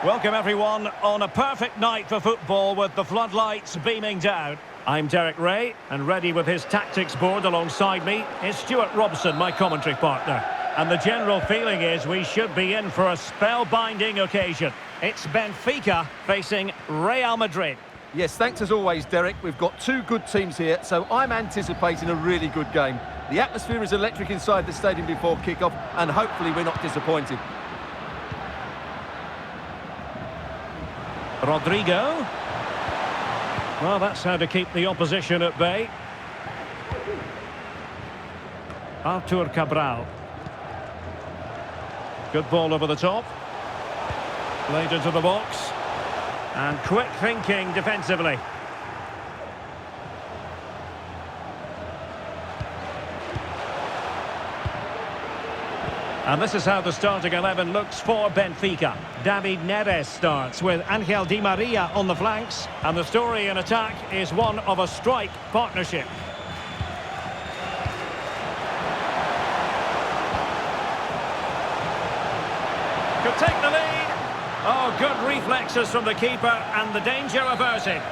Welcome everyone on a perfect night for football with the floodlights beaming down. I'm Derek Ray, and ready with his tactics board alongside me is Stuart Robson, my commentary partner. And the general feeling is we should be in for a spellbinding occasion. It's Benfica facing Real Madrid. Yes, thanks as always, Derek. We've got two good teams here, so I'm anticipating a really good game. The atmosphere is electric inside the stadium before kick-off, and hopefully we're not disappointed. Rodrigo. Well, that's how to keep the opposition at bay. Artur Cabral. Good ball over the top. Played into the box. And quick thinking defensively. And this is how the starting 11 looks for Benfica. David Neres starts with Angel Di Maria on the flanks. And the story in attack is one of a strike partnership. Could take the lead. Oh, good reflexes from the keeper and the danger averted.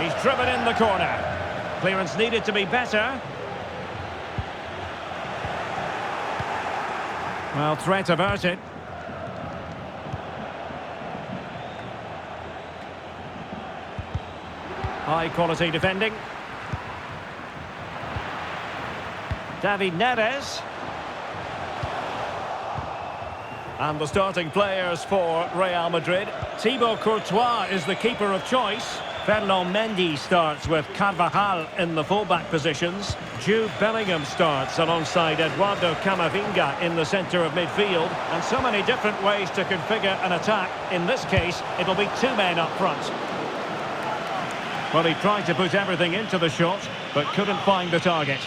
He's driven in the corner. Clearance needed to be better. Well, threat averted. High quality defending. David Neres. And the starting players for Real Madrid. Thibaut Courtois is the keeper of choice. Ferland Mendy starts with Carvajal in the fullback positions. Jude Bellingham starts alongside Eduardo Camavinga in the centre of midfield. And so many different ways to configure an attack. In this case, it'll be two men up front. Well, he tried to put everything into the shot, but couldn't find the target.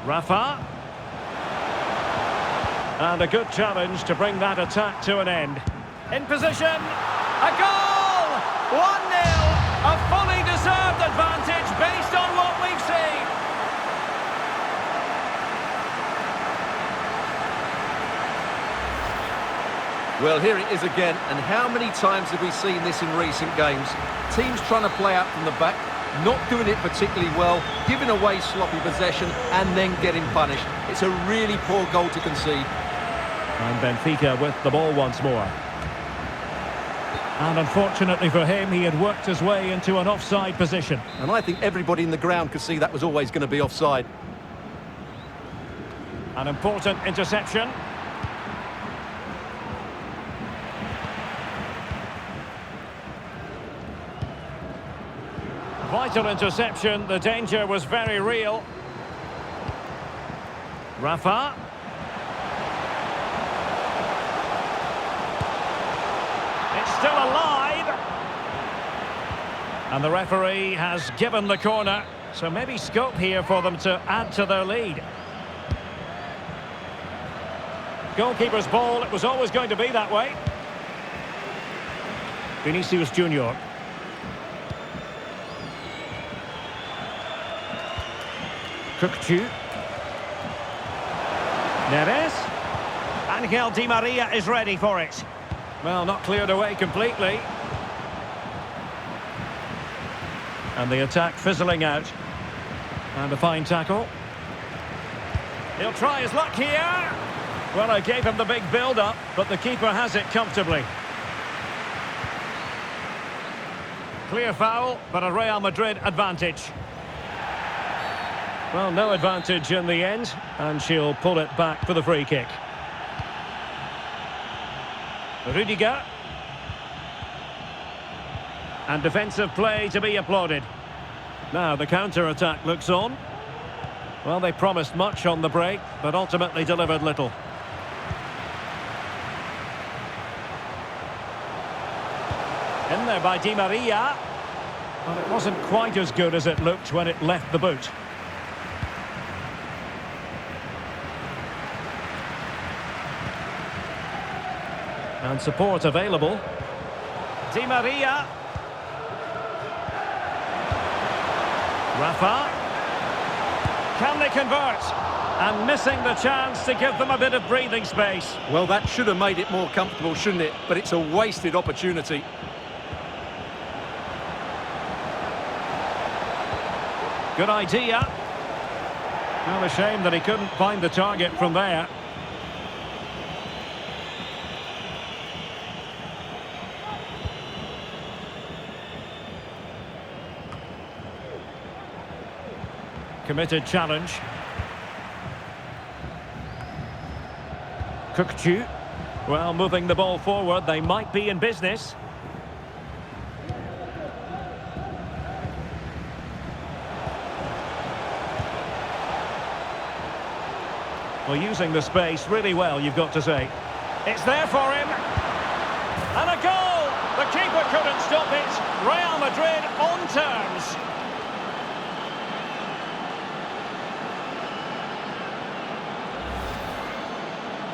Rafa. And a good challenge to bring that attack to an end. In position. A goal! 1-0. A fully deserved advantage based on what we've seen. Well, here it is again, and how many times have we seen this in recent games? Teams trying to play out from the back, not doing it particularly well, giving away sloppy possession and then getting punished. It's a really poor goal to concede. And Benfica with the ball once more. And unfortunately for him, he had worked his way into an offside position. And I think everybody in the ground could see that was always going to be offside. An important interception. Vital interception, the danger was very real. Rafa. It's still alive. And the referee has given the corner, so maybe scope here for them to add to their lead. Goalkeeper's ball, it was always going to be that way. Vinicius Junior. Kukçu. Neres. Angel Di Maria is ready for it. Well, not cleared away completely. And the attack fizzling out. And a fine tackle. He'll try his luck here. Well, I gave him the big build-up, but the keeper has it comfortably. Clear foul, but a Real Madrid advantage. Well, no advantage in the end, and she'll pull it back for the free kick. Rudiger. And defensive play to be applauded. Now the counter-attack looks on. Well, they promised much on the break, but ultimately delivered little. In there by Di Maria. Well, it wasn't quite as good as it looked when it left the boot. And support available. Di Maria. Rafa. Can they convert? And missing the chance to give them a bit of breathing space. Well, that should have made it more comfortable, shouldn't it? But it's a wasted opportunity. Good idea. Well, a shame that he couldn't find the target from there. Committed challenge. Kukçu. Well, moving the ball forward, they might be in business. Well, using the space really well, you've got to say. It's there for him. And a goal! The keeper couldn't stop it. Real Madrid on terms.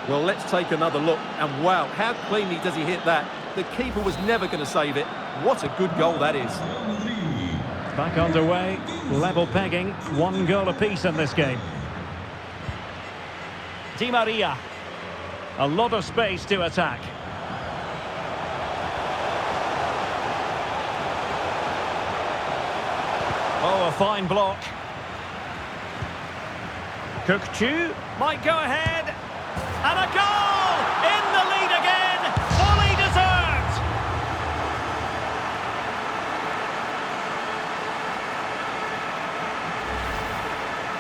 Well, let's take another look. And wow, how cleanly does he hit that? The keeper was never going to save it. What a good goal that is. Back underway, level pegging, 1 goal apiece in this game. Di Maria. A lot of space to attack. Oh, a fine block. Kukçu might go ahead. And a goal! In the lead again! Fully deserved!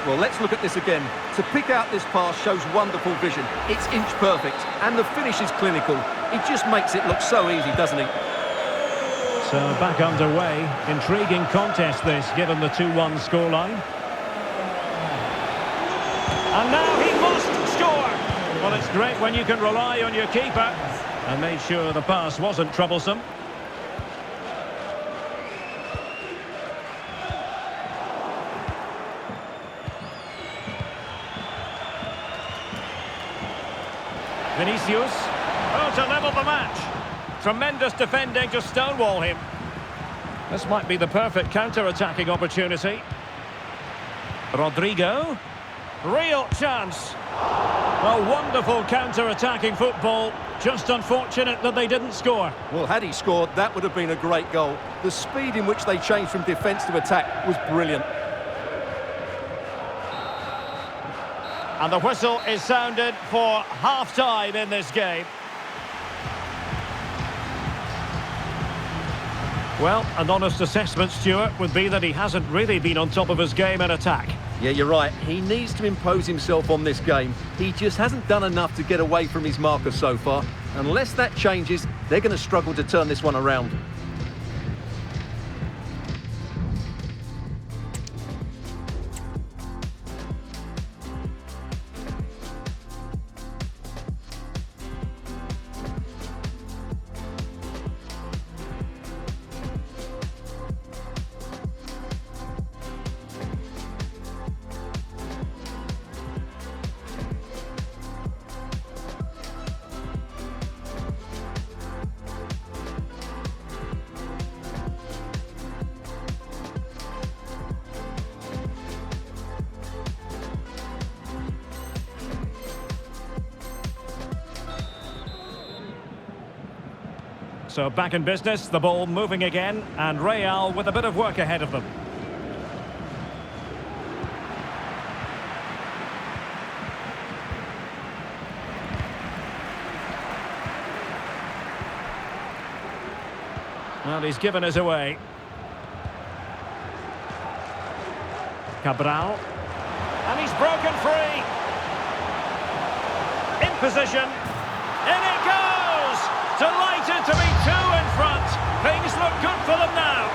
Well, let's look at this again. To pick out this pass shows wonderful vision. It's inch perfect, and the finish is clinical. It just makes it look so easy, doesn't it? So back underway. Intriguing contest this, given the 2-1 scoreline. And now he must score! Well, it's great when you can rely on your keeper. And made sure the pass wasn't troublesome. Vinicius. Oh, to level the match. Tremendous defending to stonewall him. This might be the perfect counter-attacking opportunity. Rodrigo. Real chance. Well, wonderful counter-attacking football. Just unfortunate that they didn't score. Well, had he scored, that would have been a great goal. The speed in which they changed from defence to attack was brilliant. And the whistle is sounded for half-time in this game. Well, an honest assessment, Stuart, would be that he hasn't really been on top of his game in attack. Yeah, you're right. He needs to impose himself on this game. He just hasn't done enough to get away from his marker so far. Unless that changes, they're going to struggle to turn this one around. So back in business, the ball moving again, and Real with a bit of work ahead of them. Well, he's given us away. Cabral. And he's broken free. In position. In it goes! Delighted to be 2 in front. Things look good for them now.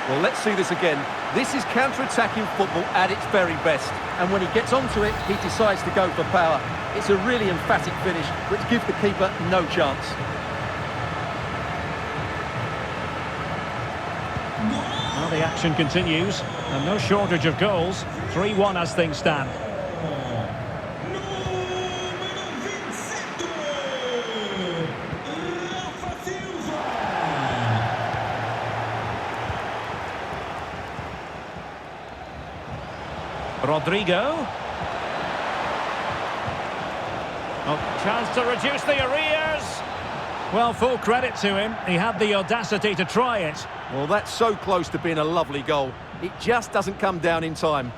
Well, let's see this again. This is counter-attacking football at its very best. And when he gets onto it, he decides to go for power. It's a really emphatic finish, which gives the keeper no chance. Well, Well, the action continues, and no shortage of goals. 3-1 as things stand. Rodrigo. Oh, chance to reduce the arrears. Well, full credit to him. He had the audacity to try it. Well, that's so close to being a lovely goal. It just doesn't come down in time.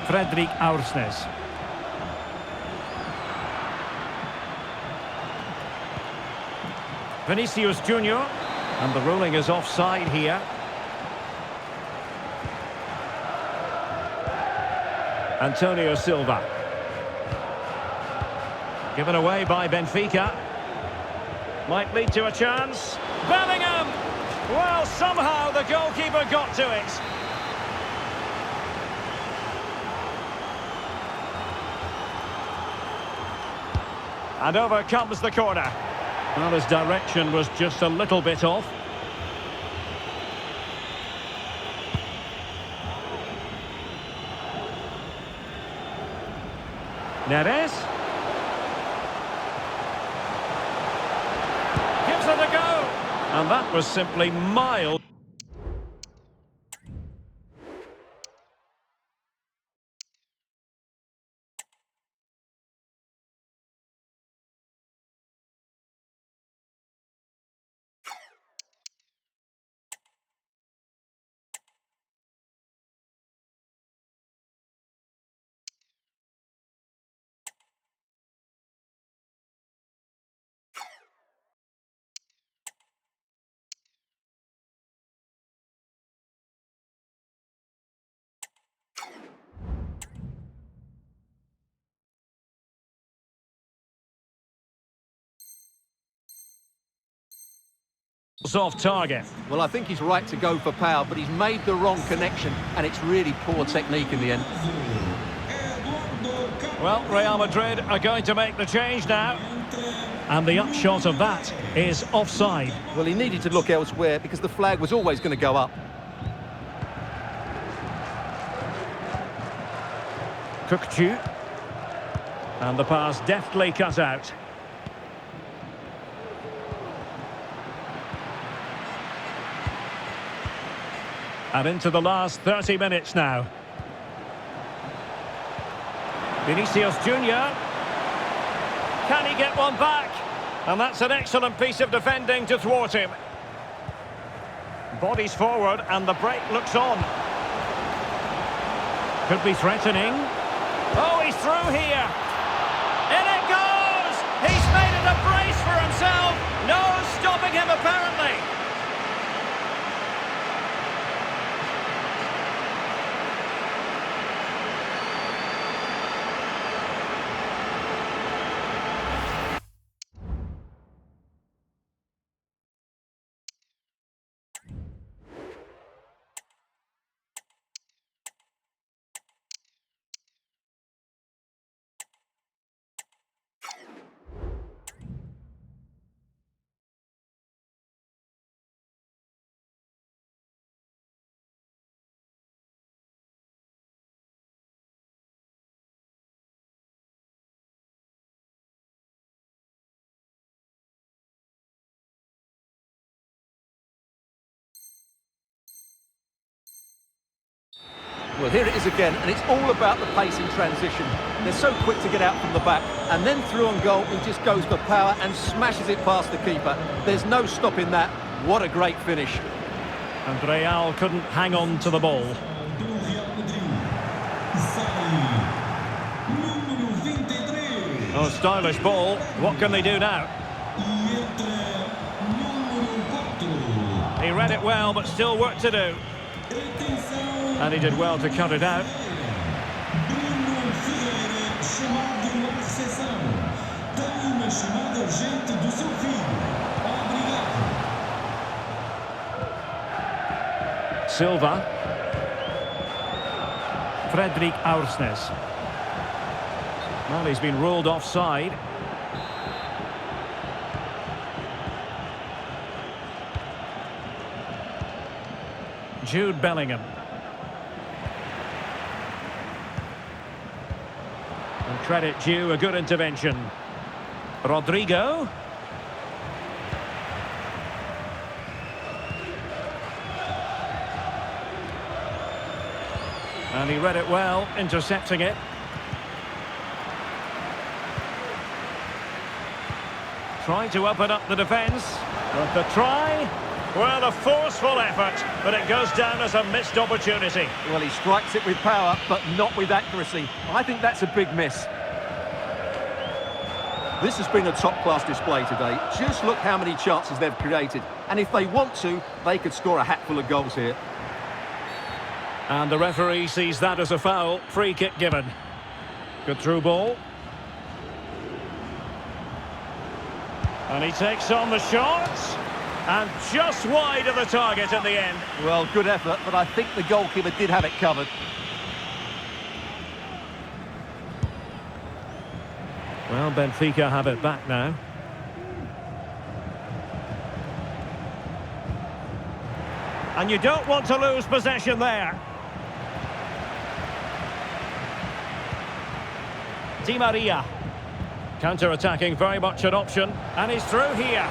Fredrik Aursnes. Vinicius Junior. And the ruling is offside here. Antonio Silva. Given away by Benfica. Might lead to a chance. Bellingham! Well, somehow the goalkeeper got to it. And over comes the corner. Well, his direction was just a little bit off. Neres. Gives it a go. And that was simply mild. Off target. Well, I think he's right to go for power, but he's made the wrong connection, and it's really poor technique in the end. Well, Real Madrid are going to make the change now. And the upshot of that is offside. Well, he needed to look elsewhere because the flag was always going to go up. Kökçü. And the pass deftly cut out. And into the last 30 minutes now. Vinicius Junior. Can he get one back? And that's an excellent piece of defending to thwart him. Bodies forward and the break looks on. Could be threatening. Oh, he's through here. In it goes! He's made it a brace for himself. No stopping him apparently. Well, here it is again, and it's all about the pace in transition. They're so quick to get out from the back, and then through on goal, he just goes for power and smashes it past the keeper. There's no stopping that. What a great finish. And Real couldn't hang on to the ball. Oh, stylish ball. What can they do now? He read it well, but still work to do. And he did well to cut it out. Silva. Fredrik Aursnes. Well, he's been ruled offside. Jude Bellingham. And credit due, a good intervention. Rodrigo. And he read it well, intercepting it. Trying to open up the defence. With the try. Well, a forceful effort, but it goes down as a missed opportunity. Well, he strikes it with power, but not with accuracy. I think that's a big miss. This has been a top-class display today. Just look how many chances they've created. And if they want to, they could score a hatful of goals here. And the referee sees that as a foul. Free kick given. Good through ball. And he takes on the shot. And just wide of the target at the end. Well, good effort, but I think the goalkeeper did have it covered. Well, Benfica have it back now. And you don't want to lose possession there. Di Maria. Counter-attacking, very much an option. And he's through here.